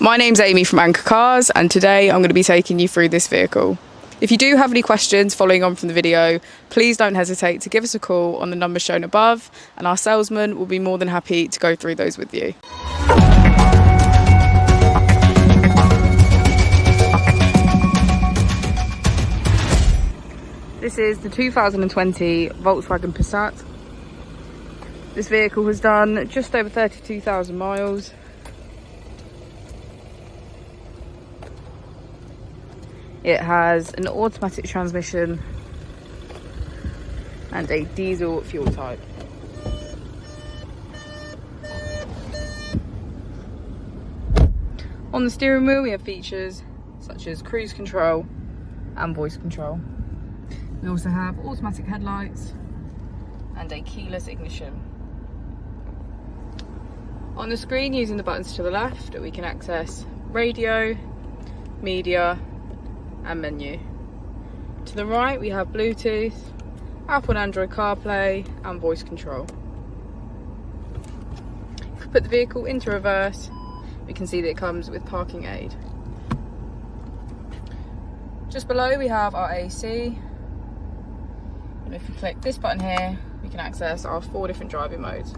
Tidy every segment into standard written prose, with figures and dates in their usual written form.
My name's Amy from Anchor Cars, and today I'm going to be taking you through this vehicle. If you do have any questions following on from the video, please don't hesitate to give us a call on the number shown above, and our salesman will be more than happy to go through those with you. This is the 2020 Volkswagen Passat. This vehicle has done just over 32,000 miles. It has an automatic transmission and a diesel fuel type. On the steering wheel we have features such as cruise control and voice control. We also have automatic headlights and a keyless ignition. On the screen, using the buttons to the left, we can access radio, media and menu. To the right we have Bluetooth, Apple and Android CarPlay and voice control. If we put the vehicle into reverse, we can see that it comes with parking aid. Just below we have our AC, and if we click this button here, we can access our 4 different driving modes.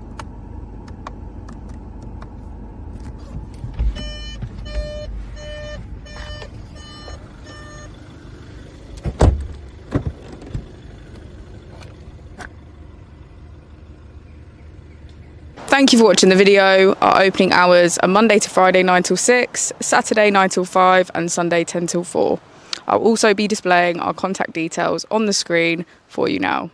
Thank you for watching the video. Our opening hours are Monday to Friday 9 till 6, Saturday 9 till 5 and Sunday 10 till 4. I'll also be displaying our contact details on the screen for you now.